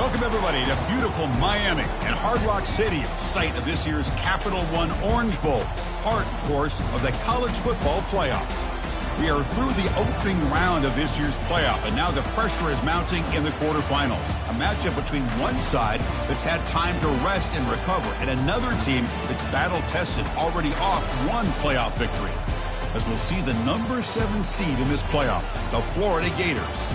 Welcome, everybody, to beautiful Miami and Hard Rock Stadium, site of this year's Capital One Orange Bowl, part, of course, of the college football playoff. We are through the opening round of this year's playoff, and now the pressure is mounting in the quarterfinals. A matchup between one side that's had time to rest and recover, and another team that's battle-tested, already off one playoff victory. As we'll see the number 7 seed in this playoff, the Florida Gators,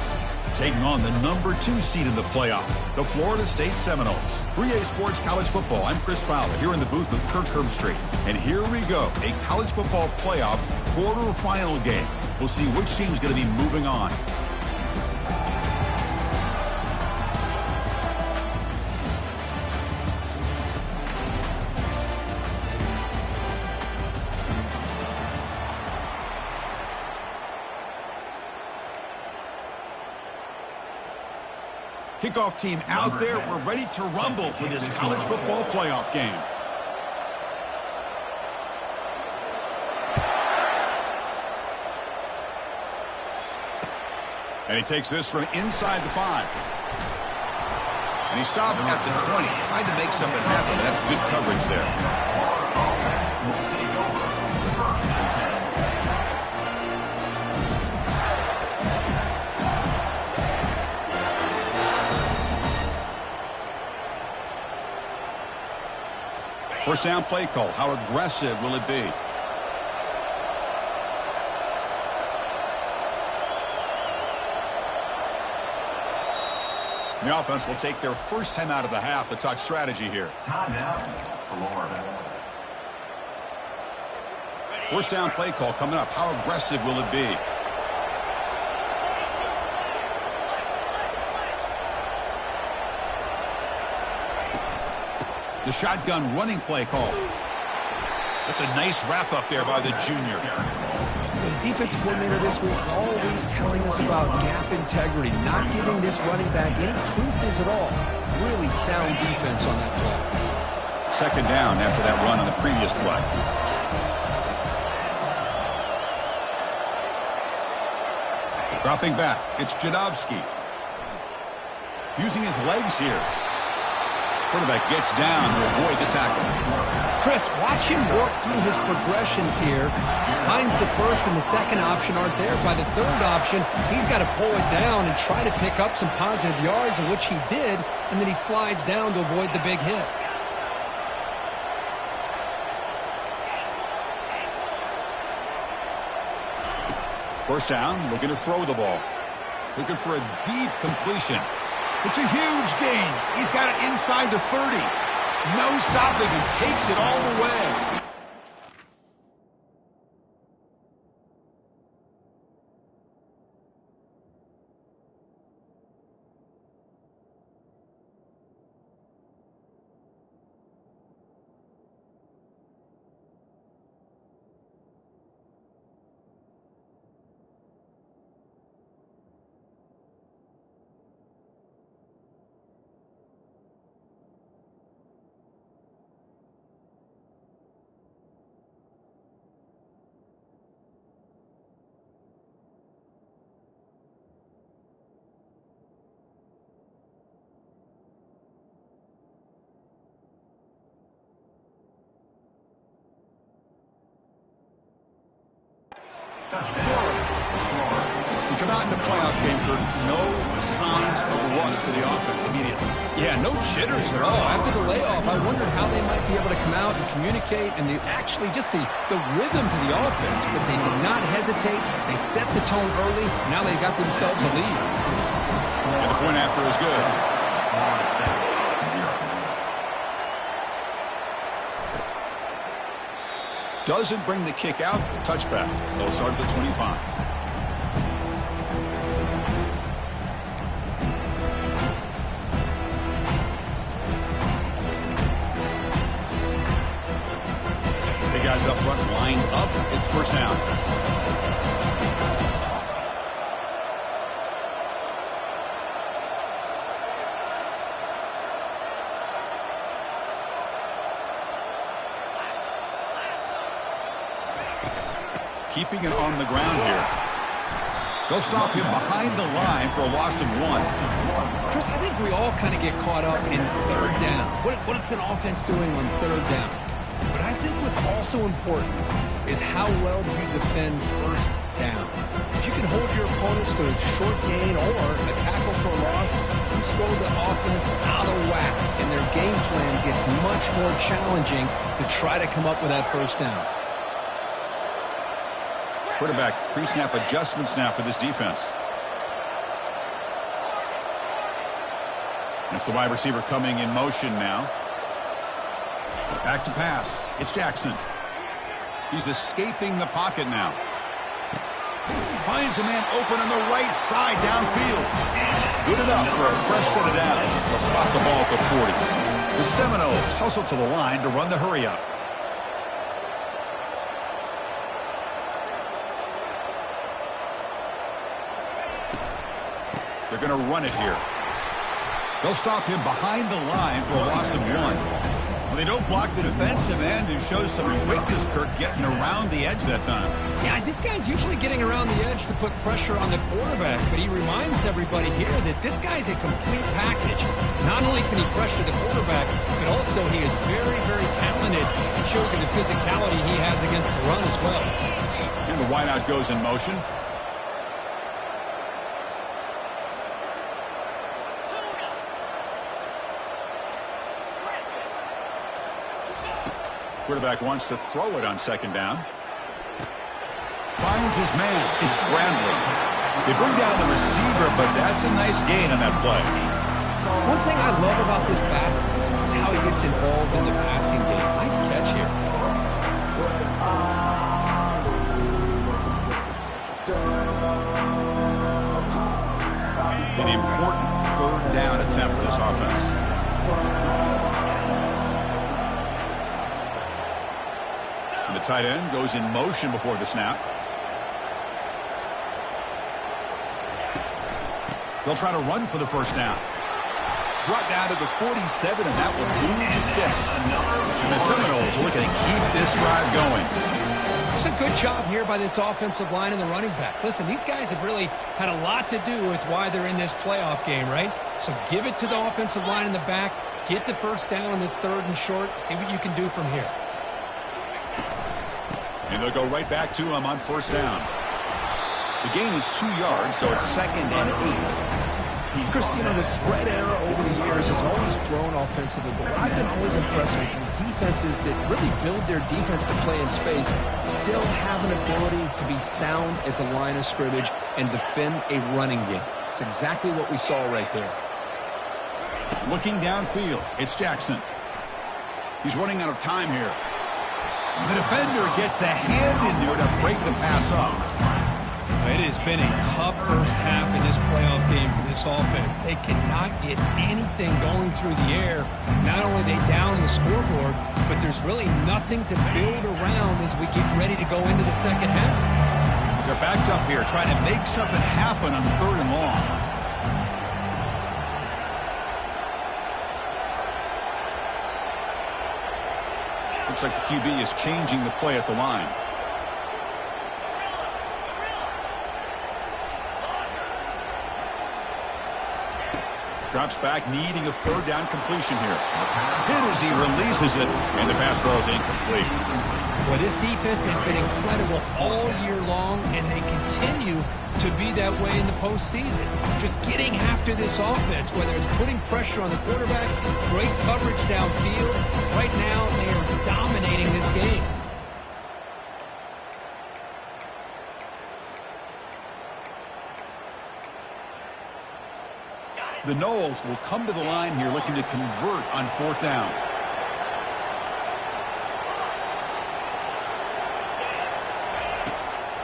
taking on the number 2 seed in the playoff, the Florida State Seminoles. 3A Sports College Football, I'm Chris Fowler, here in the booth with Kirk Herbstreit. And here we go, a college football playoff quarterfinal game. We'll see which team's going to be moving on. Kickoff team out there. We're ready to rumble for this college football playoff game. And he takes this from inside the 5. And he stopped at the 20, tried to make something happen. That's good coverage there. First down play call. How aggressive will it be? The offense will take their first 10 out of the half to talk strategy here. First down play call coming up. How aggressive will it be? The shotgun running play call. That's a nice wrap up there by the junior. The defensive coordinator this week all week telling us about gap integrity, not giving this running back any creases at all. Really sound defense on that play. Second down after that run on the previous play. Dropping back, it's Jadovsky. Using his legs here. Quarterback gets down to avoid the tackle. Chris, watch him work through his progressions here. Finds the first and the second option aren't there. By the third option, he's got to pull it down and try to pick up some positive yards, of which he did, and then he slides down to avoid the big hit. First down, looking to throw the ball. Looking for a deep completion. It's a huge gain. He's got it inside the 30. No stopping him. Takes it all the way. We come out in the playoff game, Kirk. No signs of rust for the offense immediately. Yeah, no jitters at all. After the layoff, I wondered how they might be able to come out and communicate and actually just the rhythm to the offense. But they did not hesitate. They set the tone early. Now they got themselves a lead. And the point after is good. Doesn't bring the kick out. Touchback. They'll start at the 25. The guys up front lined up. It's first down. Keeping it on the ground here. They'll stop him behind the line for a loss of 1. Chris, I think we all kind of get caught up in third down. What is an offense doing on third down? But I think what's also important is how well do you defend first down. If you can hold your opponents to a short gain or a tackle for a loss, you throw the offense out of whack, and their game plan gets much more challenging to try to come up with that first down. Quarterback pre-snap adjustments now for this defense. It's the wide receiver coming in motion now. Back to pass. It's Jackson. He's escaping the pocket now. Finds a man open on the right side downfield. Good enough for a fresh set of downs. They'll spot the ball at the 40. The Seminoles hustle to the line to run the hurry up. They're going to run it here. They'll stop him behind the line for a loss of 1. Well, they don't block the defensive end and show some quickness, Kirk, getting around the edge that time. Yeah, this guy's usually getting around the edge to put pressure on the quarterback, but he reminds everybody here that this guy's a complete package. Not only can he pressure the quarterback, but also he is very, very talented. It shows you the physicality he has against the run as well. And the wideout goes in motion. Quarterback wants to throw it on second down. Finds his man. It's Bradley. They bring down the receiver, but that's a nice gain on that play. One thing I love about this back is how he gets involved in the passing game. Nice catch here. An important third down attempt for this offense. The tight end goes in motion before the snap. They'll try to run for the first down. Brought down to the 47, and that will move the sticks. And the Seminoles are looking to keep this drive going. It's a good job here by this offensive line and the running back. Listen, these guys have really had a lot to do with why they're in this playoff game, right? So give it to the offensive line in the back. Get the first down on this third and short. See what you can do from here. And they'll go right back to him on first down. The gain is 2 yards, so it's 2nd and 8. Chris, you know, the spread era over the years has always grown offensively, but what I've been always impressed with defenses that really build their defense to play in space still have an ability to be sound at the line of scrimmage and defend a running game. It's exactly what we saw right there. Looking downfield, it's Jackson. He's running out of time here. The defender gets a hand in there to break the pass up. It has been a tough first half in this playoff game for this offense. They cannot get anything going through the air. Not only are they down the scoreboard, but there's really nothing to build around as we get ready to go into the second half. They're backed up here trying to make something happen on third and long. Looks like the QB is changing the play at the line. Drops back, needing a third down completion here. Hit as he releases it, and the pass ball is incomplete. Well, this defense has been incredible all year long, and they continue to be that way in the postseason. Just getting after this offense, whether it's putting pressure on the quarterback, great coverage downfield. Right now, they are dominating this game. The Noles will come to the line here looking to convert on fourth down.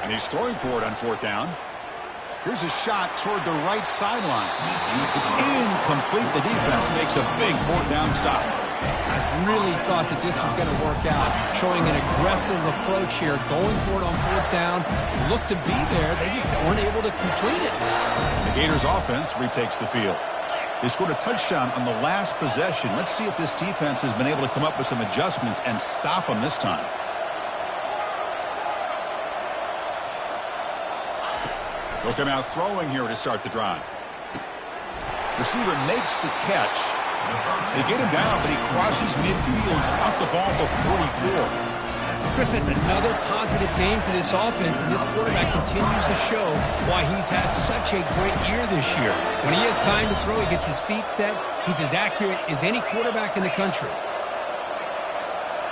And he's throwing for it on fourth down. Here's a shot toward the right sideline. It's incomplete. The defense makes a big fourth down stop. I really thought that this was going to work out, showing an aggressive approach here, going for it on fourth down. Looked to be there. They just weren't able to complete it. The Gators offense retakes the field. They scored a touchdown on the last possession. Let's see if this defense has been able to come up with some adjustments and stop them this time. He'll come out throwing here to start the drive. Receiver makes the catch. They get him down, but he crosses midfield and spot the ball at the 44. Chris, that's another positive game for this offense, and this quarterback continues to show why he's had such a great year this year. When he has time to throw, he gets his feet set. He's as accurate as any quarterback in the country.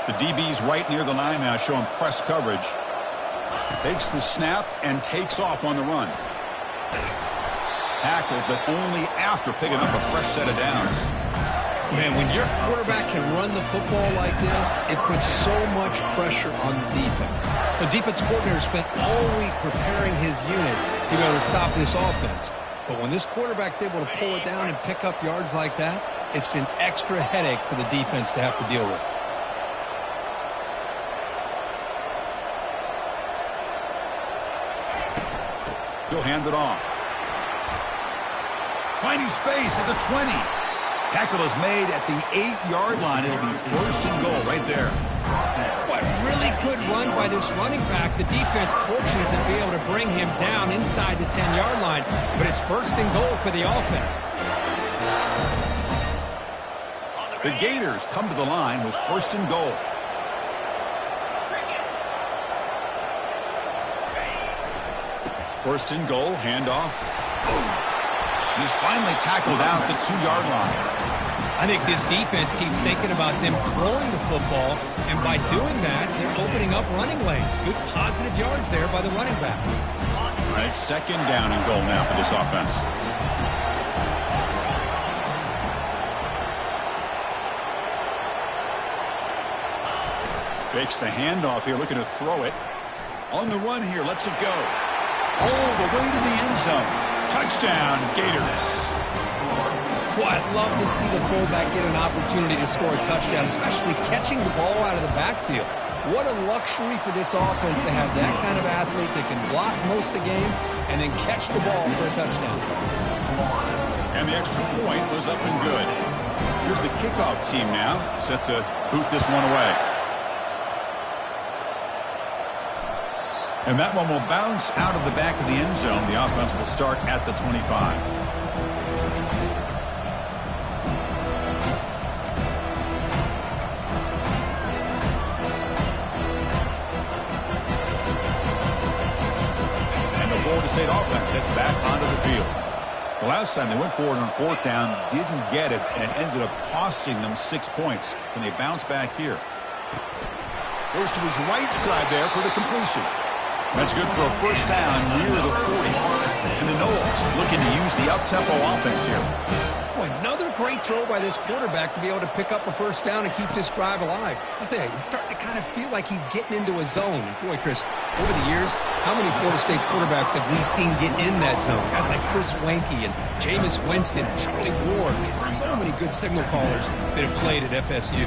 The DB's right near the line now, showing press coverage. Takes the snap and takes off on the run. Tackled, but only after picking up a fresh set of downs. Man, when your quarterback can run the football like this, it puts so much pressure on the defense. The defense coordinator spent all week preparing his unit to be able to stop this offense. But when this quarterback's able to pull it down and pick up yards like that, it's an extra headache for the defense to have to deal with. He'll hand it off. Finding space at the 20. Tackle is made at the 8-yard line. It'll be first and goal right there. What really good run by this running back. The defense fortunate to be able to bring him down inside the 10-yard line, but it's first and goal for the offense. The Gators come to the line with first and goal. First and goal, handoff. He's finally tackled out the 2-yard line. I think this defense keeps thinking about them throwing the football, and by doing that, they're opening up running lanes. Good positive yards there by the running back. All right, second down and goal now for this offense. Fakes the handoff here, looking to throw it. On the run here, lets it go. All the way to the end zone. Touchdown, Gators. Well, I'd love to see the fullback get an opportunity to score a touchdown, especially catching the ball out of the backfield. What a luxury for this offense to have that kind of athlete that can block most of the game and then catch the ball for a touchdown. And the extra point was up and good. Here's the kickoff team now, set to boot this one away. And that one will bounce out of the back of the end zone. The offense will start at the 25. State offense heads back onto the field. The last time they went forward on fourth down, didn't get it, and it ended up costing them 6 points. And they bounce back here. Goes to his right side there for the completion. That's good for a first down near the 40. And the Noles looking to use the up-tempo offense here. Boy, another great throw by this quarterback to be able to pick up a first down and keep this drive alive. I tell you, he's starting to kind of feel like he's getting into a zone. And boy, Chris, over the years, how many Florida State quarterbacks have we seen get in that zone? Guys like Chris Wenke and Jameis Winston, Charlie Ward, and so many good signal callers that have played at FSU.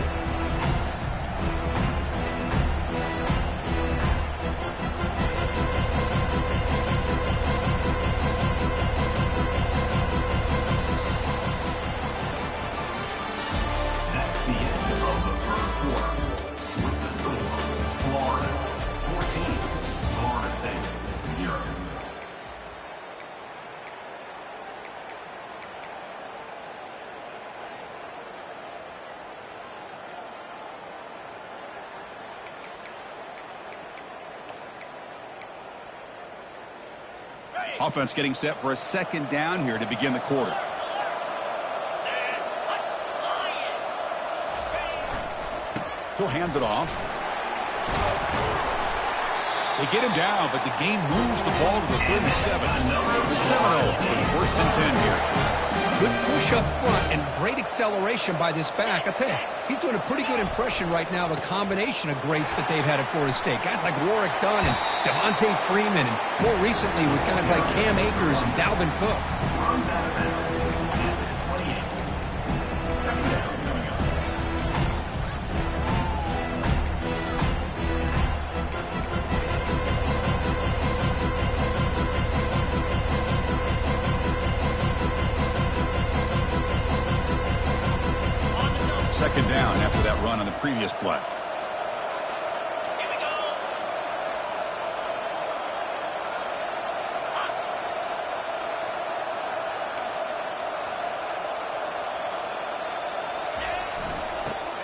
Offense getting set for a second down here to begin the quarter. He'll hand it off. They get him down, but the game moves the ball to the 37. The Seminoles with first and 10 here. Good push up front and great acceleration by this back. I'll tell you, he's doing a pretty good impression right now of a combination of greats that they've had at Florida State. Guys like Warwick Dunn and Devontae Freeman, and more recently with guys like Cam Akers and Dalvin Cook. Second down after that run on the previous play.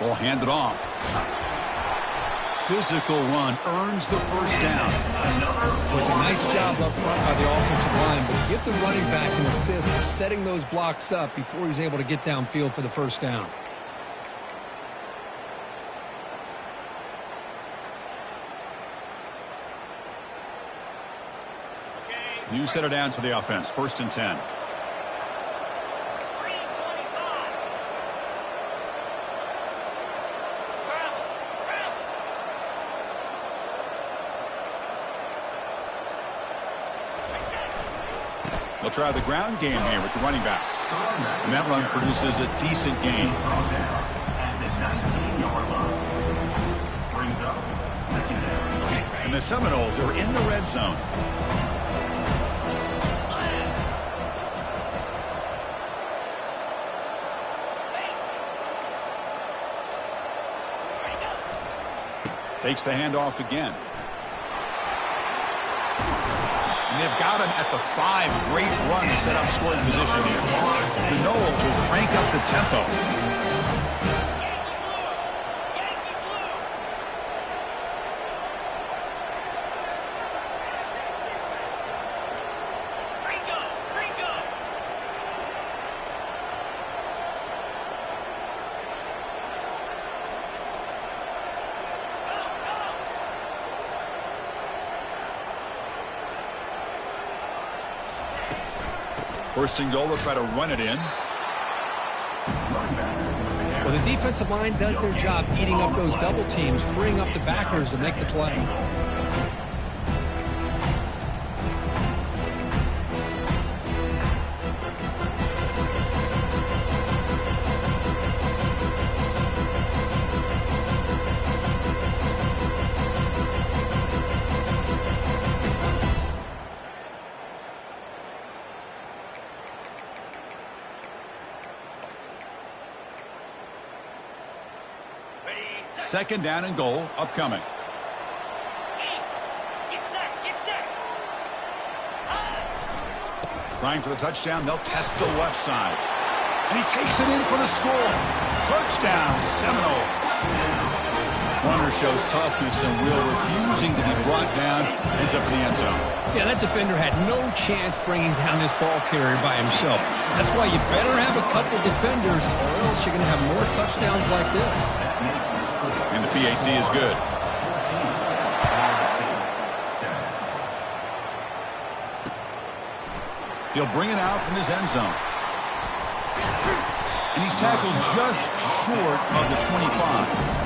Ball handed off. Physical run earns the first down. It was a nice job up front by the offensive line, but give the running back an assist for setting those blocks up before he's able to get downfield for the first down. New set of downs for the offense. 1st and 10. They'll try the ground game here with the running back. And that run produces a decent gain. And the Seminoles are in the red zone. Takes the handoff again. And they've got him at the 5. Great run to set up scoring position here. The Noles will crank up the tempo. First and goal, they'll try to run it in. Well, the defensive line does their job eating up those double teams, freeing up the backers to make the play. Second down and goal upcoming. Trying for the touchdown. They'll test the left side. And he takes it in for the score. Touchdown, Seminoles. Runner shows toughness and will, refusing to be brought down. Ends up in the end zone. Yeah, that defender had no chance bringing down this ball carrier by himself. That's why you better have a couple defenders, or else you're going to have more touchdowns like this. And the PAT is good. He'll bring it out from his end zone. And he's tackled just short of the 25.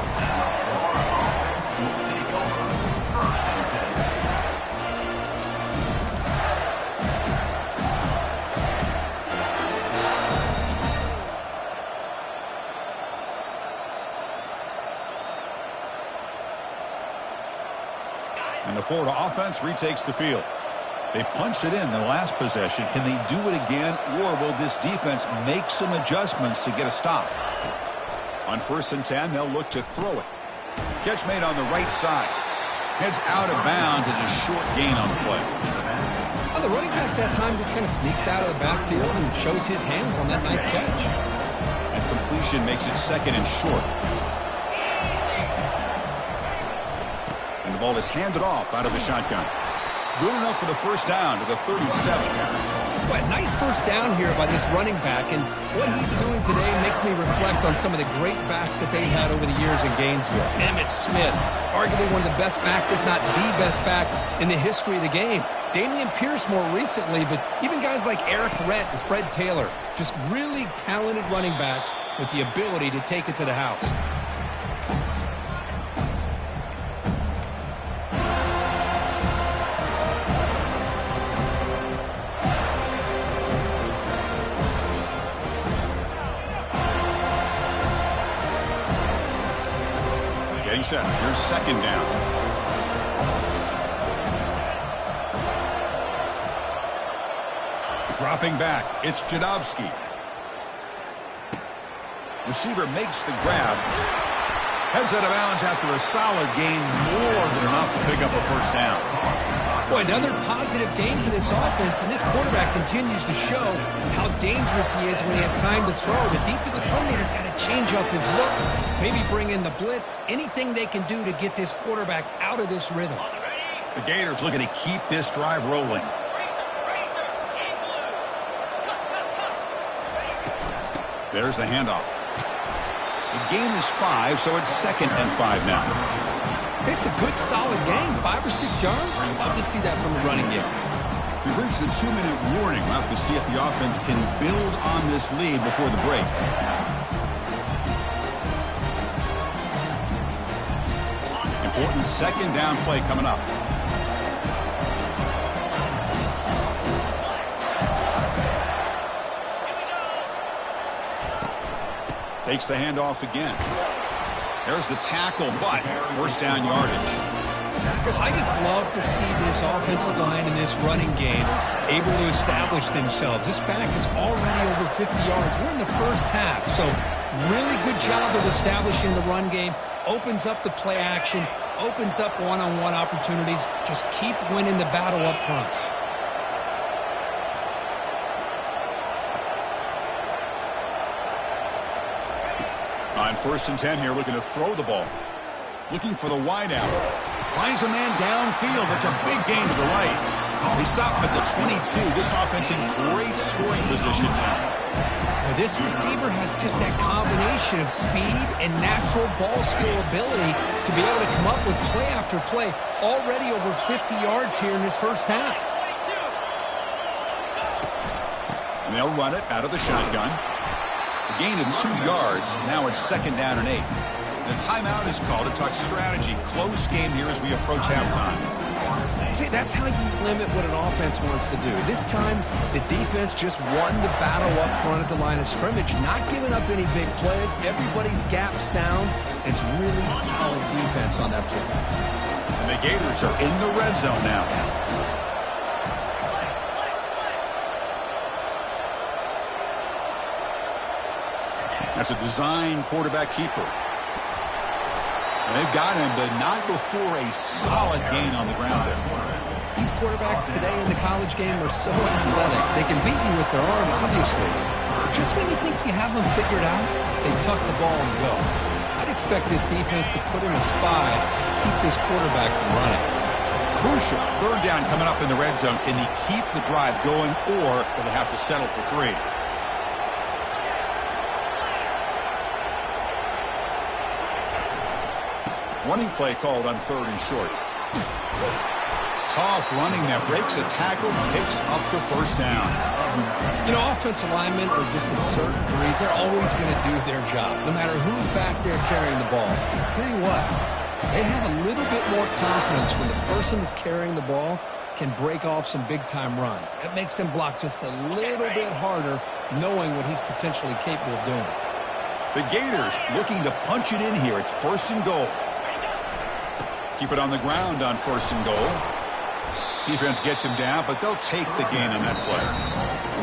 And the Florida offense retakes the field. They punched it in the last possession. Can they do it again, or will this defense make some adjustments to get a stop? On 1st and 10, they'll look to throw it. Catch made on the right side. Heads out of bounds as a short gain on the play. Well, the running back that time just kind of sneaks out of the backfield and shows his hands on that nice catch. And completion makes it 2nd and short. And the ball is handed off out of the shotgun. Good enough for the first down to the 37. But nice first down here by this running back, and what he's doing today makes me reflect on some of the great backs that they've had over the years in Gainesville. Emmitt Smith, arguably one of the best backs, if not the best back in the history of the game. Damian Pierce more recently, but even guys like Eric Rett and Fred Taylor, just really talented running backs with the ability to take it to the house. Set. Here's 2nd down. Dropping back, it's Jadowski. Receiver makes the grab. Heads out of bounds after a solid gain, more than enough to pick up a first down. Boy, another positive game for this offense, and this quarterback continues to show how dangerous he is when he has time to throw. The defensive coordinator's got to change up his looks, maybe bring in the blitz, anything they can do to get this quarterback out of this rhythm. The Gators looking to keep this drive rolling. There's the handoff. The game is 5, so it's 2nd and 5 now. It's a good, solid game. 5 or 6 yards. Love to see that from a running game. We've reached the 2-minute warning. We'll have to see if the offense can build on this lead before the break. Important 2nd down play coming up. Takes the handoff again. There's the tackle, but 1st down yardage. Chris, I just love to see this offensive line in this running game able to establish themselves. This back is already over 50 yards. We're in the first half, so really good job of establishing the run game. Opens up the play action, opens up one-on-one opportunities. Just keep winning the battle up front. On 1st and 10 here, looking to throw the ball. Looking for the wideout. Finds a man downfield. That's a big gain to the right. They stop at the 22. This offense in great scoring position now. Now this receiver has just that combination of speed and natural ball skill ability to be able to come up with play after play. Already over 50 yards here in this first half. And they'll run it out of the shotgun. A gain of 2 yards. Now it's 2nd down and 8. The timeout is called to talk strategy. Close game here as we approach halftime. See, that's how you limit what an offense wants to do. This time, the defense just won the battle up front at the line of scrimmage, not giving up any big plays. Everybody's gap sound. It's really solid defense on that play. And the Gators are in the red zone now. That's a design quarterback keeper. They've got him, but not before a solid gain on the ground there. These quarterbacks today in the college game are so athletic. They can beat you with their arm, obviously. Just when you think you have them figured out, they tuck the ball and go. I'd expect this defense to put in a spy, keep this quarterback from running. Crucial. 3rd down coming up in the red zone. Can he keep the drive going, or will they have to settle for 3? Running play called on 3rd and short. Tough running that breaks a tackle, picks up the 1st down. You know, offensive linemen are just a certain breed. They're always going to do their job, no matter who's back there carrying the ball. I tell you what, they have a little bit more confidence when the person that's carrying the ball can break off some big-time runs. That makes them block just a little bit harder, knowing what he's potentially capable of doing. The Gators looking to punch it in here. It's 1st and goal. Keep it on the ground on 1st and goal. Defense gets him down, but they'll take the gain on that play.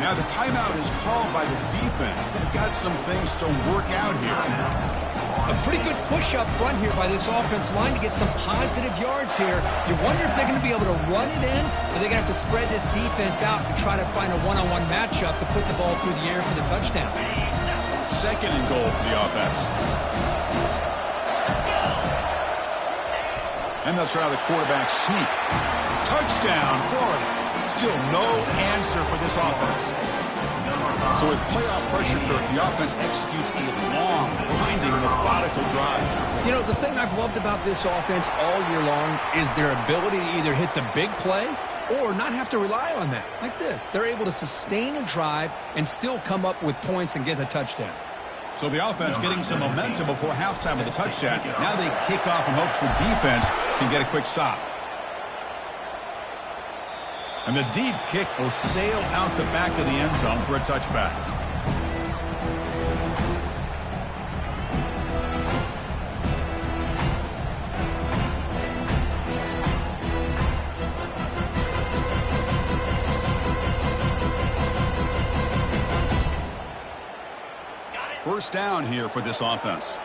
Now the timeout is called by the defense. They've got some things to work out here. A pretty good push up front here by this offense line to get some positive yards here. You wonder if they're going to be able to run it in, or they're going to have to spread this defense out and try to find a one-on-one matchup to put the ball through the air for the touchdown. 2nd and goal for the offense. And they'll try the quarterback sneak. Touchdown, Florida. Still no answer for this offense. So with playoff pressure, Kirk, the offense executes a long, grinding, methodical drive. You know, the thing I've loved about this offense all year long is their ability to either hit the big play or not have to rely on that. Like this. They're able to sustain a drive and still come up with points and get a touchdown. So the offense getting some momentum before halftime with the touchdown. Now they kick off in hopes the defense can get a quick stop. And the deep kick will sail out the back of the end zone for a touchback. First down here for this offense.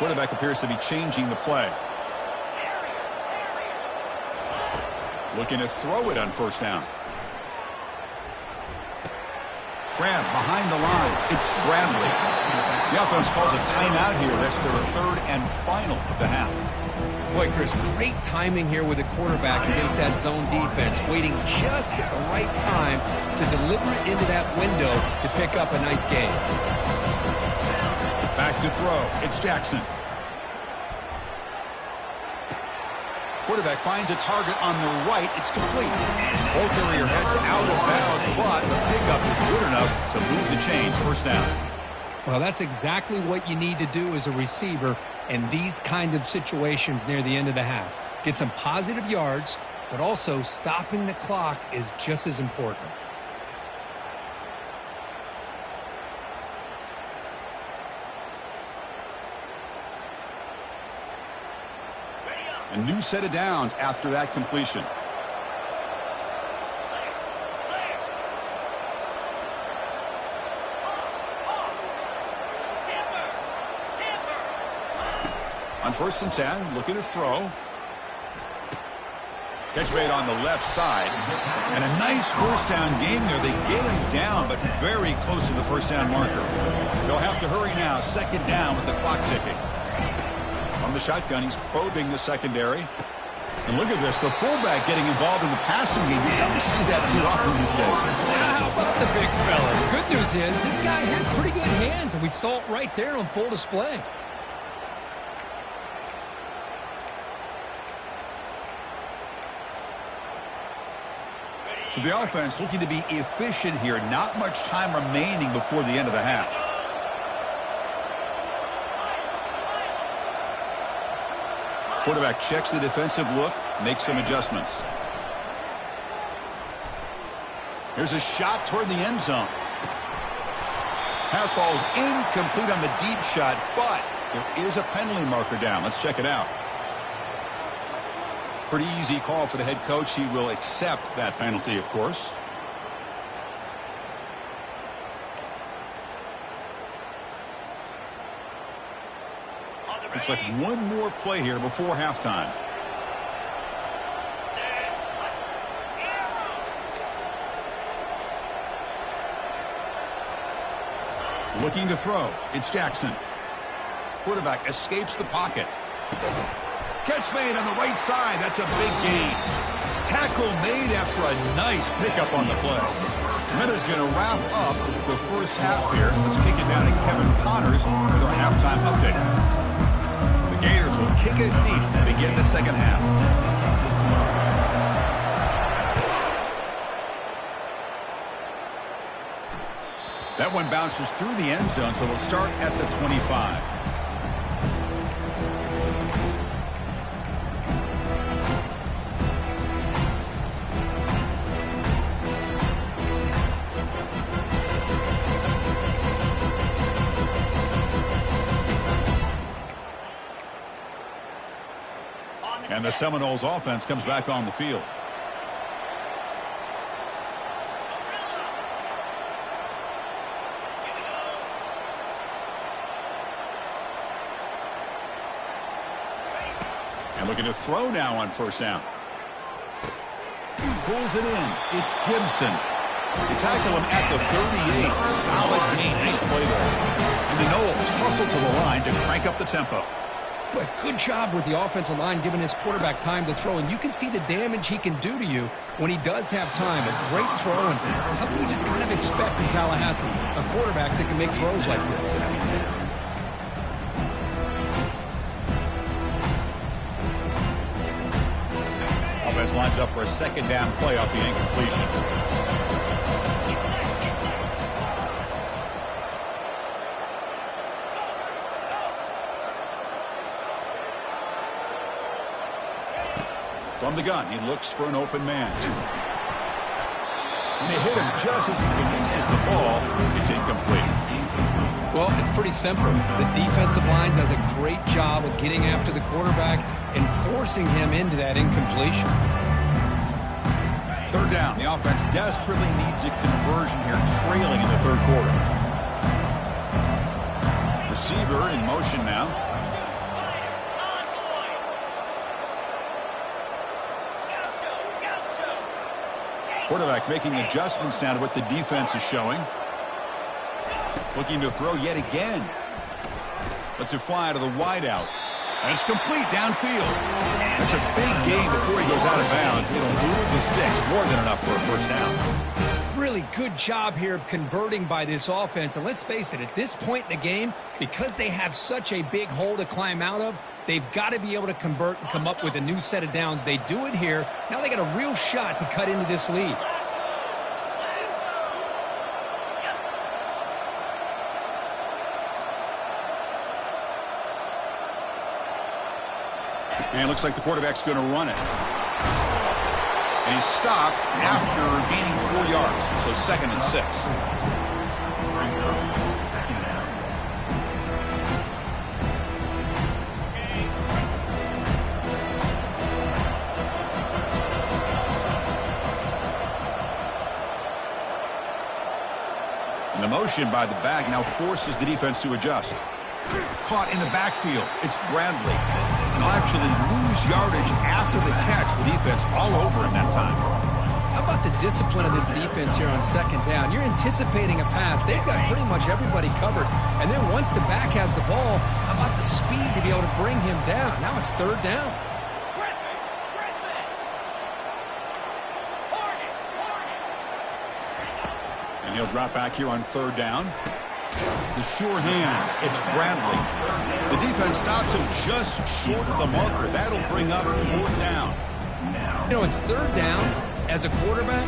Quarterback appears to be changing the play. Looking to throw it on first down. Grab behind the line. It's Bradley. The offense calls a timeout here. That's their third and final of the half. Boy, Chris, great timing here with the quarterback against that zone defense, waiting just at the right time to deliver it into that window to pick up a nice gain. Back to throw. It's Jackson. Quarterback finds a target on the right. It's complete. Both area heads out of bounds, but the pickup is good enough to move the chains. First down. Well, that's exactly what you need to do as a receiver in these kind of situations near the end of the half. Get some positive yards, but also stopping the clock is just as important. A new set of downs after that completion. On first and 10, looking to throw. Catch made on the left side. And a nice first down gain there. They get him down, but very close to the first down marker. They'll have to hurry now. Second down with the clock ticking. From the shotgun, he's probing the secondary. And look at this, the fullback getting involved in the passing game. You don't see that too often these days. How about the big fella? The good news is this guy has pretty good hands, and we saw it right there on full display. So the offense looking to be efficient here. Not much time remaining before the end of the half. Quarterback checks the defensive look, makes some adjustments. Here's a shot toward the end zone. Pass falls incomplete on the deep shot, but there is a penalty marker down. Let's check it out. Pretty easy call for the head coach. He will accept that penalty, of course. Looks like one more play here before halftime. Looking to throw. It's Jackson. Quarterback escapes the pocket. Catch made on the right side. That's a big gain. Tackle made after a nice pickup on the play. Minutes going to wrap up the first half here. Let's kick it down to Kevin Connors with our halftime update. Gators will kick it deep to begin the second half. That one bounces through the end zone, so they'll start at the 25. And the Seminoles offense comes back on the field. And looking to throw now on first down. Pulls it in. It's Gibson. They tackle him at the 38. Solid gain. Nice play there. And the Noles hustle to the line to crank up the tempo. But good job with the offensive line giving his quarterback time to throw. And you can see the damage he can do to you when he does have time. A great throw and something you just kind of expect in Tallahassee. A quarterback that can make throws like this. Offense lines up for a second down play off the incompletion. From the gun, he looks for an open man. And they hit him just as he releases the ball. It's incomplete. Well, it's pretty simple. The defensive line does a great job of getting after the quarterback and forcing him into that incompletion. Third down. The offense desperately needs a conversion here, trailing in the third quarter. Receiver in motion now. Quarterback making adjustments down to what the defense is showing. Looking to throw yet again. Lets it fly to the wideout. And it's complete downfield. That's a big gain before he goes out of bounds. It'll move the sticks, more than enough for a first down. Really good job here of converting by this offense. And let's face it, at this point in the game, because they have such a big hole to climb out of, they've got to be able to convert and come up with a new set of downs. They do it here. Now they got a real shot to cut into this lead. And it looks like the quarterback's going to run it. And he's stopped after gaining 4 yards. So 2nd and 6. And the motion by the back now forces the defense to adjust. Caught in the backfield. It's Bradley. And he'll actually lose yardage after the catch. The defense all over him that time. How about the discipline of this defense here on 2nd down? You're anticipating a pass. They've got pretty much everybody covered. And then once the back has the ball, how about the speed to be able to bring him down? Now it's 3rd down. And he'll drop back here on 3rd down. The sure hands. It's Bradley. The defense stops him just short of the marker. That'll bring up 4th down. You know, it's 3rd down. As a quarterback,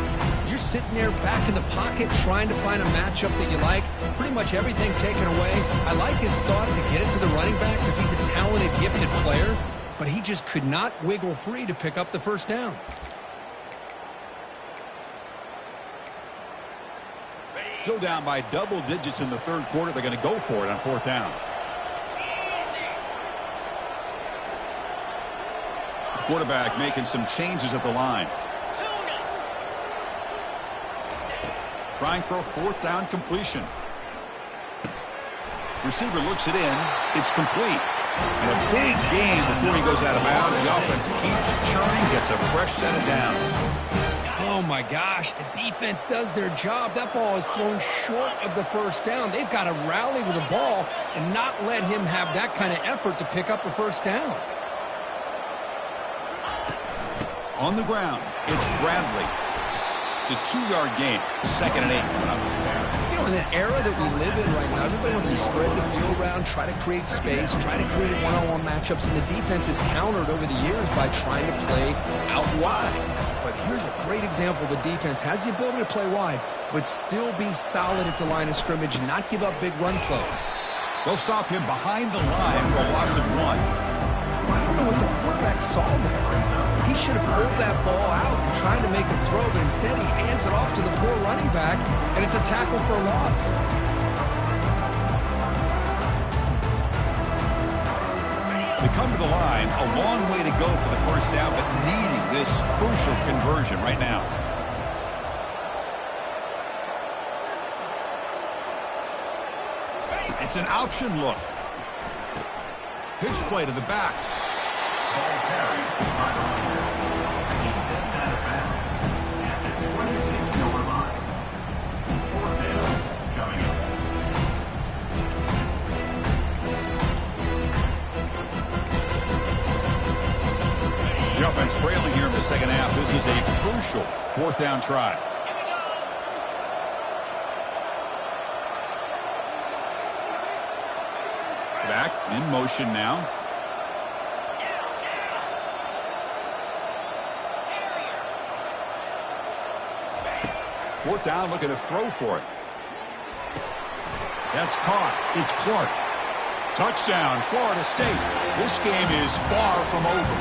you're sitting there back in the pocket trying to find a matchup that you like. Pretty much everything taken away. I like his thought to get it to the running back because he's a talented, gifted player. But he just could not wiggle free to pick up the 1st down. Still down by double digits in the 3rd quarter. They're going to go for it on 4th down. The quarterback making some changes at the line. Trying for a 4th down completion. Receiver looks it in. It's complete. And a big gain before he goes out of bounds. The offense keeps churning, gets a fresh set of downs. Oh, my gosh, the defense does their job. That ball is thrown short of the 1st down. They've got to rally with the ball and not let him have that kind of effort to pick up a 1st down. On the ground, it's Bradley. It's a 2-yard gain. 2nd and 8 coming up. You know, in the era that we live in right now, everybody wants to spread the field around, try to create space, try to create one-on-one matchups, and the defense is countered over the years by trying to play out wide. But here's a great example. The defense has the ability to play wide, but still be solid at the line of scrimmage and not give up big run plays. They'll stop him behind the line for a loss of 1. I don't know what the quarterback saw there. He should have pulled that ball out and tried to make a throw, but instead he hands it off to the poor running back, and it's a tackle for a loss. They come to the line, a long way to go for the 1st down, but needing this crucial conversion right now. It's an option look. Pitch play to the back. Ball carried by the leader. He steps out of bounds at the 26-yard line. 4th down coming up. The offense trailing here in the 2nd half. This is a crucial 4th down try. Back in motion now. Fourth down, looking to throw for it. That's caught. It's Clark. Touchdown, Florida State. This game is far from over.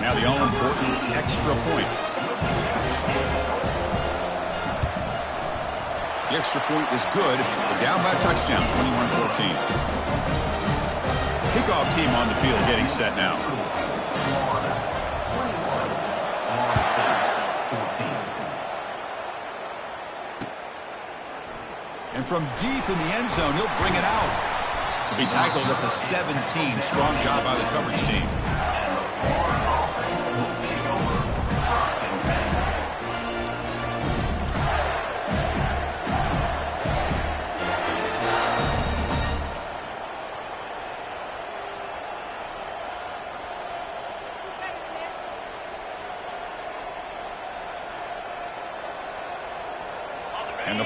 Now the all-important extra point. The extra point is good. They're down by a touchdown, 21-14. Kickoff team on the field getting set now. And from deep in the end zone, he'll bring it out. He'll be tackled at the 17. Strong job by the coverage team.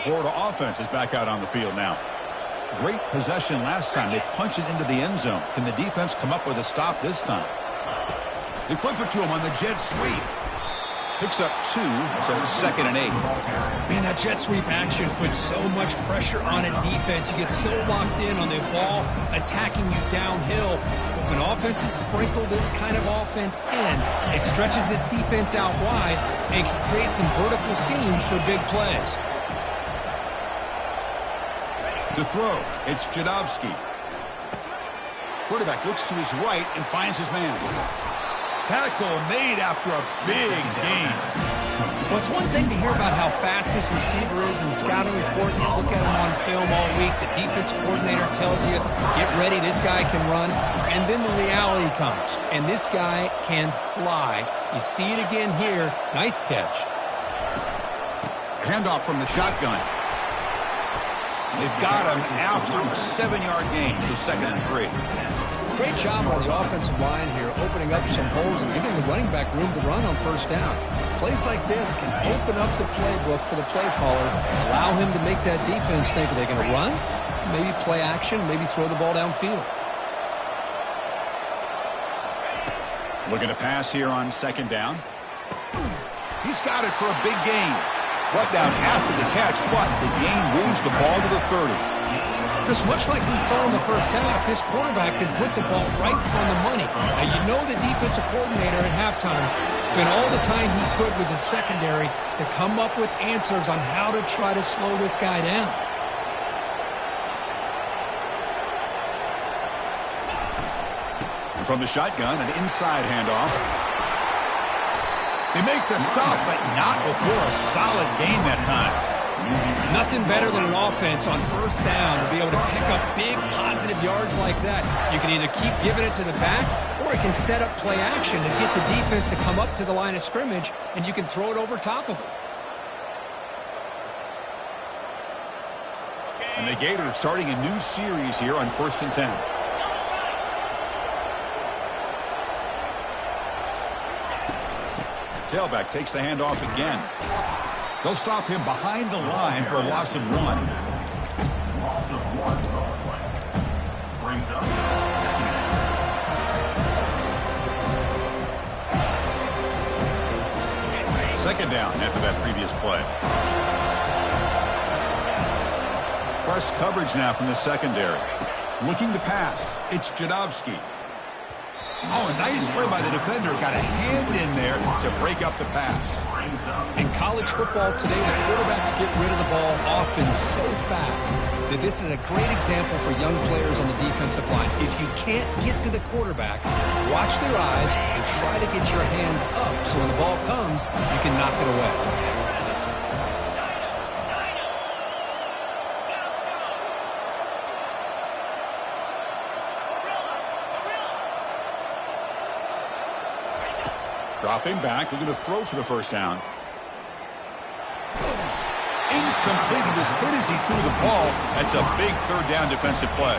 Florida offense is back out on the field now. Great possession last time. They punched it into the end zone. Can the defense come up with a stop this time? They flip it to him on the jet sweep. Picks up 2, so it's 2nd and 8. Man, that jet sweep action puts so much pressure on a defense. You get so locked in on the ball attacking you downhill. But when offenses sprinkle this kind of offense in, it stretches this defense out wide and can create some vertical seams for big plays. To throw, it's Jadovsky. Quarterback looks to his right and finds his man. Tackle made after a big gain. Well, it's one thing to hear about how fast this receiver is in the scouting report. You look at him on film all week. The defense coordinator tells you, get ready, this guy can run. And then the reality comes, and this guy can fly. You see it again here. Nice catch. Handoff from the shotgun. They've got him after a 7-yard gain, so 2nd and 3. Great job on the offensive line here, opening up some holes and giving the running back room to run on first down. Plays like this can open up the playbook for the play caller, allow him to make that defense think, are they going to run? Maybe play action, maybe throw the ball downfield. Looking to pass here on 2nd down. He's got it for a big gain. Brought down after the catch, but the gain moves the ball to the 30. Just much like we saw in the first half, this quarterback can put the ball right on the money. Now, you know the defensive coordinator at halftime spent all the time he could with the secondary to come up with answers on how to try to slow this guy down. And from the shotgun, an inside handoff. They make the stop, but not before a solid gain that time. Nothing better than an offense on first down to be able to pick up big positive yards like that. You can either keep giving it to the back, or it can set up play action and get the defense to come up to the line of scrimmage, and you can throw it over top of them. And the Gators starting a new series here on 1st and 10. Tailback takes the handoff again. They'll stop him behind the line for a loss of 1. Loss of 1 play. Brings up 2nd down after that previous play. Press coverage now from the secondary. Looking to pass. It's Jadovsky. Oh, a nice play by the defender. Got a hand in there to break up the pass. In college football today, the quarterbacks get rid of the ball often so fast that this is a great example for young players on the defensive line. If you can't get to the quarterback, watch their eyes and try to get your hands up so when the ball comes, you can knock it away. Dropping back, looking to throw for the first down. Incomplete. He was hit as he threw the ball. That's a big 3rd down defensive play.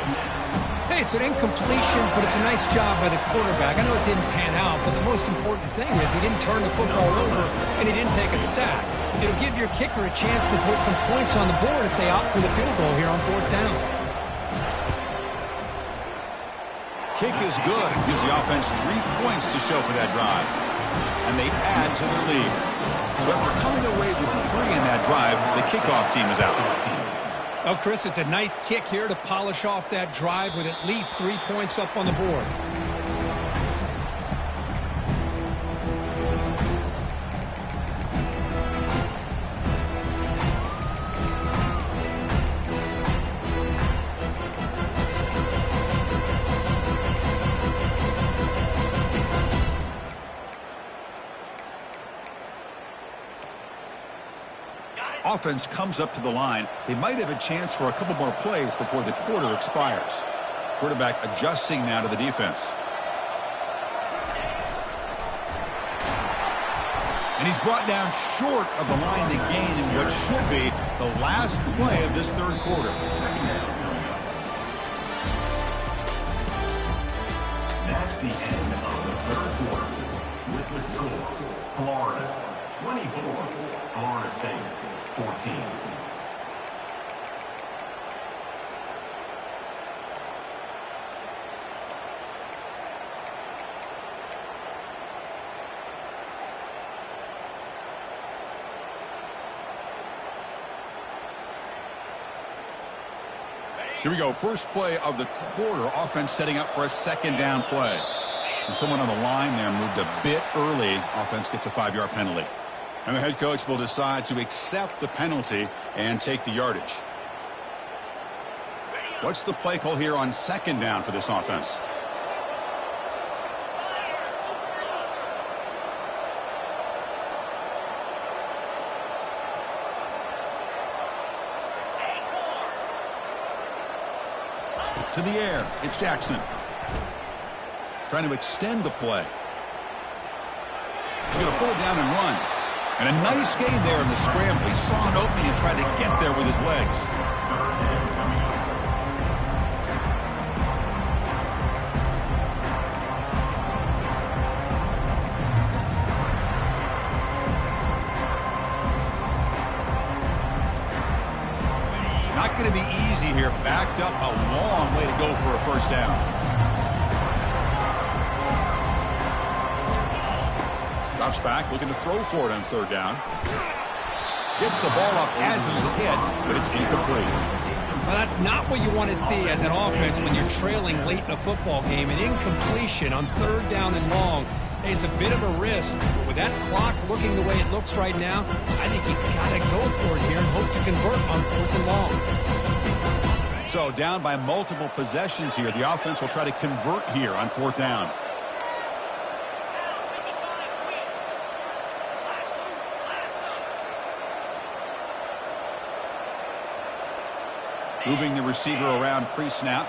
Hey, it's an incompletion, but it's a nice job by the quarterback. I know it didn't pan out, but the most important thing is he didn't turn the football over and he didn't take a sack. It'll give your kicker a chance to put some points on the board if they opt for the field goal here on 4th down. Kick is good. It gives the offense 3 points to show for that drive. And they add to their lead. So after coming away with 3 in that drive, the kickoff team is out. Well, Chris, it's a nice kick here to polish off that drive with at least 3 points up on the board. Offense comes up to the line. They might have a chance for a couple more plays before the quarter expires. Quarterback adjusting now to the defense. And he's brought down short of the line to gain in what should be the last play of this 3rd quarter. That's the end of the 3rd quarter. With the score, Florida 24, Florida State 14. Here we go. First play of the quarter. Offense setting up for a second down play. And someone on the line there moved a bit early. Offense gets a 5-yard penalty. And the head coach will decide to accept the penalty and take the yardage. What's the play call here on second down for this offense? To the air, it's Jackson. Trying to extend the play. He's going to pull it down and run. And a nice gain there in the scramble. He saw an opening and tried to get there with his legs. Not going to be easy here. Backed up, a long way to go for a first down. Drops back, looking to throw for it on third down. Gets the ball off as he's hit, but it's incomplete. Well, that's not what you want to see as an offense when you're trailing late in a football game. An incompletion on third down and long. It's a bit of a risk. But with that clock looking the way it looks right now, I think you've got to go for it here and hope to convert on fourth and long. So down by multiple possessions here. The offense will try to convert here on fourth down. Moving the receiver around pre-snap.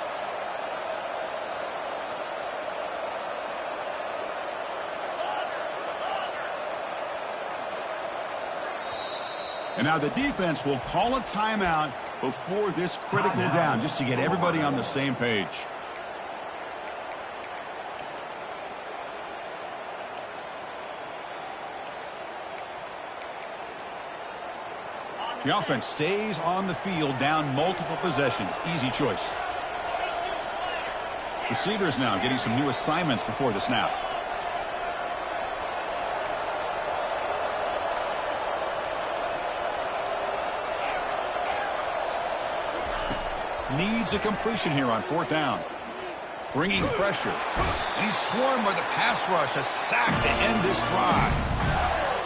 And now the defense will call a timeout before this critical down, just to get everybody on the same page. The offense stays on the field down multiple possessions. Easy choice. Receivers now getting some new assignments before the snap. Needs a completion here on fourth down. Bringing pressure. And he's swarmed by the pass rush. A sack to end this drive.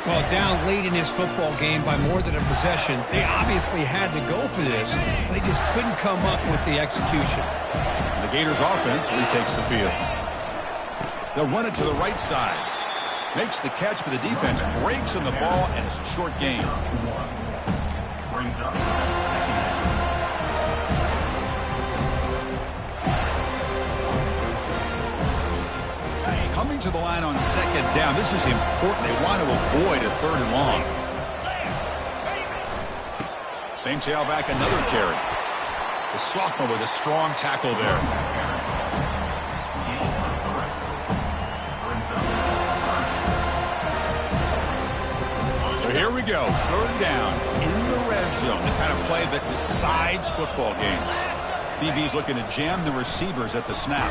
Well, down late in his football game by more than a possession, they obviously had to go for this. They just couldn't come up with the execution. And the Gators offense retakes the field. They'll run it to the right side. Makes the catch, but the defense breaks on the ball, and it's a short gain. Brings up. Coming to the line on second down. This is important. They want to avoid a third and long. Same tailback, another carry. The sophomore with a strong tackle there. So here we go. Third down in the red zone. The kind of play that decides football games. DB's looking to jam the receivers at the snap.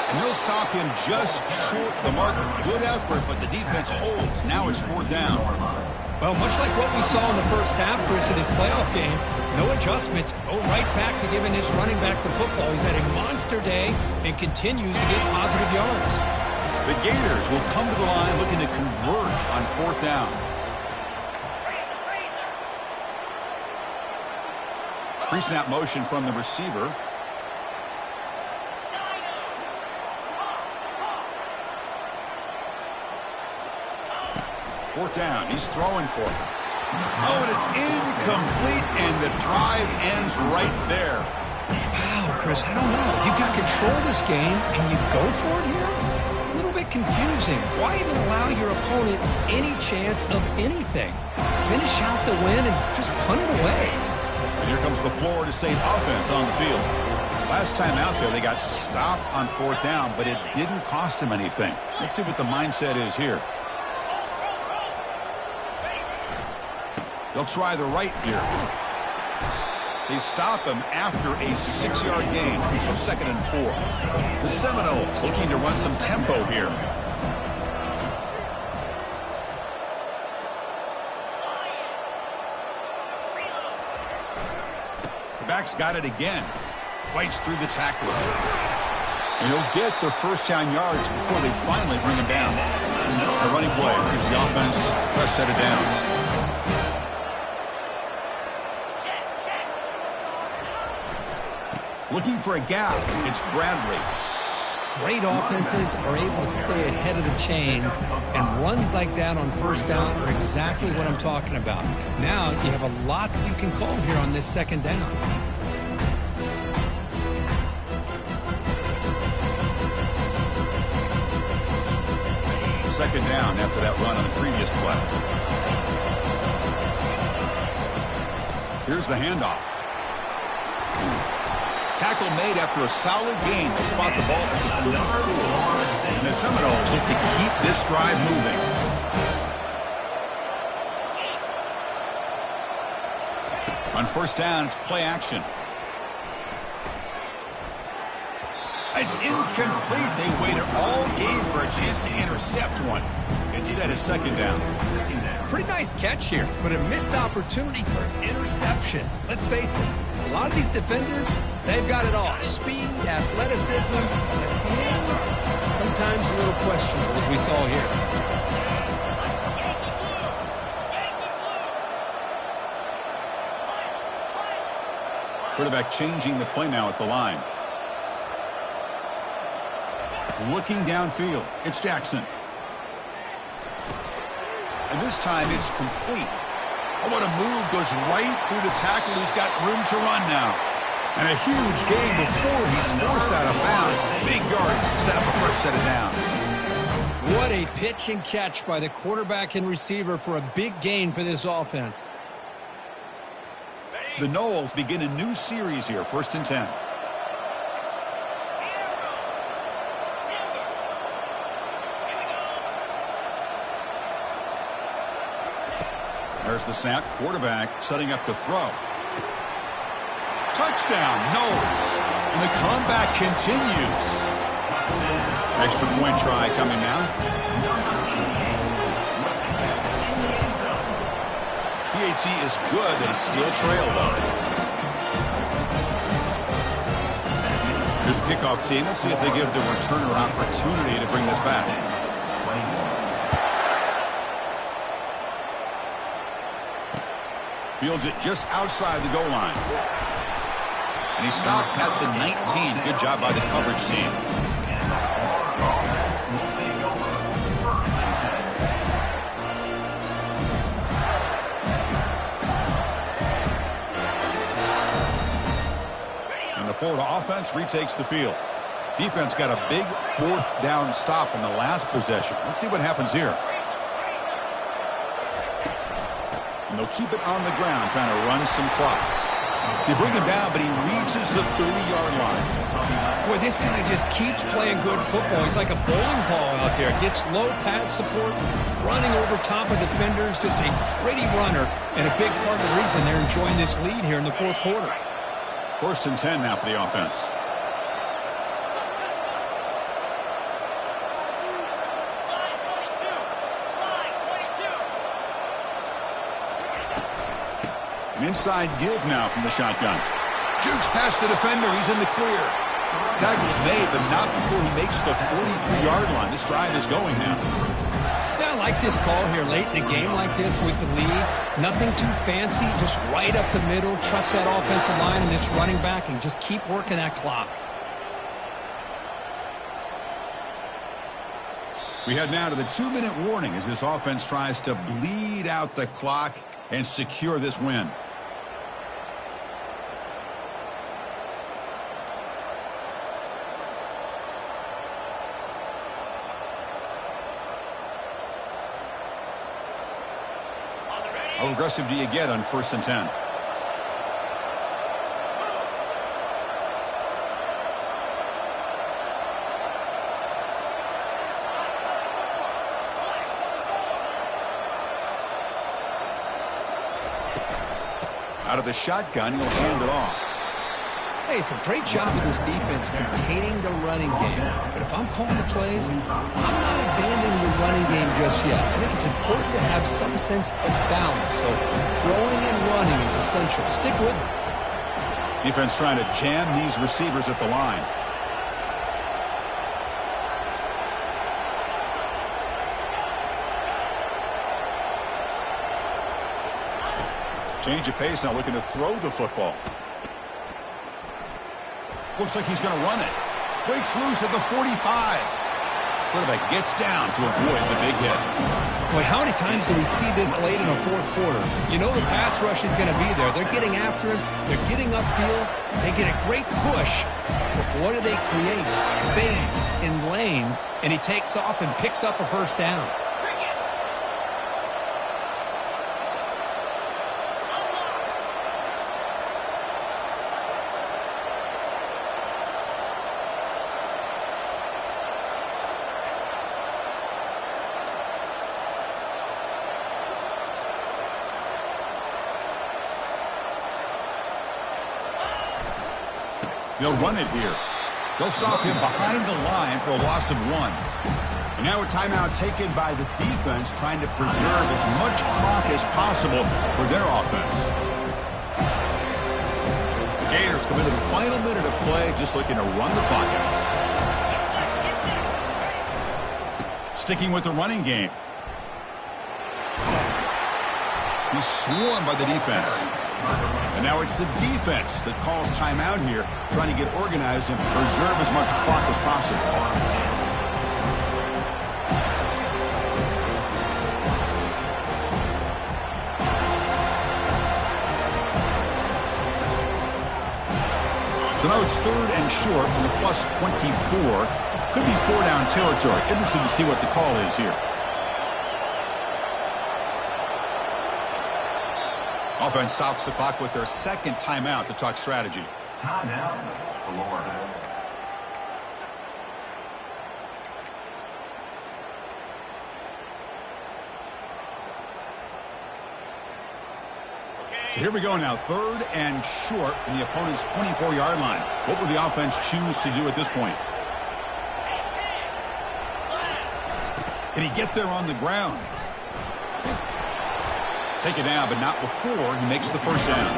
And they'll stop him just short of the marker. Good effort, but the defense holds. Now it's fourth down. Well, much like what we saw in the first half, Chris, in his playoff game, no adjustments. Go right back to giving his running back to football. He's had a monster day and continues to get positive yards. The Gators will come to the line looking to convert on fourth down. Pre-snap motion from the receiver. Fourth down. He's throwing for it. Oh, and it's incomplete, and the drive ends right there. Wow, Chris, I don't know. You've got control of this game, and you go for it here? A little bit confusing. Why even allow your opponent any chance of anything? Finish out the win and just punt it away. And here comes the Florida State offense on the field. Last time out there, they got stopped on fourth down, but it didn't cost them anything. Let's see what the mindset is here. They'll try the right here. They stop him after a 6-yard gain, so 2nd and 4. The Seminoles looking to run some tempo here. Back's got it again. Fights through the tackler. And he'll get the first down yards before they finally bring him down. A running play gives the offense a fresh set of downs. Looking for a gap. It's Bradley. Great offenses are able to stay ahead of the chains, and runs like that on first down are exactly what I'm talking about. Now you have a lot that you can call here on this second down. Second down after that run on the previous play. Here's the handoff. Tackle made after a solid gain. They'll spot the ball at the 34. And the Seminoles look to keep this drive moving. On first down, it's play action. It's incomplete. They waited all game for a chance to intercept one. Instead, it's second down. Pretty nice catch here, but a missed opportunity for interception. Let's face it, a lot of these defenders, they've got it all. Speed, athleticism, but hands, sometimes a little questionable, as we saw here. Quarterback changing the play now at the line. Looking downfield, it's Jackson. And this time it's complete. Oh, what a move. Goes right through the tackle. He's got room to run now. And a huge gain before he's forced out of bounds. Big yards to set up a first set of downs. What a pitch and catch by the quarterback and receiver for a big gain for this offense. The Noles begin a new series here, 1st and 10. There's the snap. Quarterback setting up to throw. Touchdown, Noles. And the comeback continues. Extra point try coming now. PAT is good. They still trail, though. Here's the kickoff team. Let's see if they give the returner opportunity to bring this back. Fields it just outside the goal line. And he stopped at the 19. Good job by the coverage team. And the Florida offense retakes the field. Defense got a big 4th down stop in the last possession. Let's see what happens here. And they'll keep it on the ground, trying to run some clock. They bring him down, but he reaches the 30-yard line. Boy, this guy just keeps playing good football. He's like a bowling ball out there. Gets low pad support, running over top of defenders. Just a pretty runner, and a big part of the reason they're enjoying this lead here in the 4th quarter. 1st and 10 now for the offense. An inside give now from the shotgun. Jukes past the defender. He's in the clear. Tackle's made, but not before he makes the 43-yard line. This drive is going now. Yeah, I like this call here late in a game like this with the lead. Nothing too fancy, just right up the middle. Trust that offensive line and this running back and just keep working that clock. We head now to the 2-minute warning as this offense tries to bleed out the clock and secure this win. How aggressive do you get on 1st and 10? Out of the shotgun, he'll hand it off. Hey, it's a great job of this defense containing the running game. But if I'm calling the plays, I'm not abandoning the running game just yet. I think it's important to have some sense of balance. So throwing and running is essential. Stick with it. Defense trying to jam these receivers at the line. Change of pace now, looking to throw the football. Looks like he's going to run it. Breaks loose at the 45. Quarterback gets down to avoid the big hit. Boy, how many times do we see this late in the fourth quarter? You know the pass rush is going to be there. They're getting after him. They're getting upfield. They get a great push. But what do they create? Space in lanes, and he takes off and picks up a first down. They'll run it here. They'll stop him behind the line for a loss of 1. And now a timeout taken by the defense, trying to preserve as much clock as possible for their offense. The Gators come into the final minute of play, just looking to run the clock out. Sticking with the running game. He's swarmed by the defense. And now it's the defense that calls timeout here, trying to get organized and preserve as much clock as possible. So now it's 3rd and short from the plus 24. Could be 4-down territory. Interesting to see what the call is here. Offense stops the clock with their second timeout to talk strategy. Timeout, Florida. So here we go now, 3rd and short from the opponent's 24-yard line. What will the offense choose to do at this point? Can he get there on the ground? Take it down, but not before he makes the first down.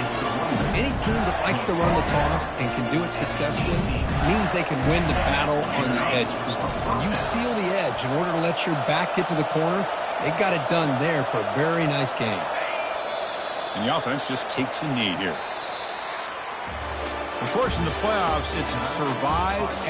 Any team that likes to run the toss and can do it successfully means they can win the battle on the edges. When you seal the edge in order to let your back get to the corner, they got it done there for a very nice game. And the offense just takes a knee here. Of course, in the playoffs, it's survive and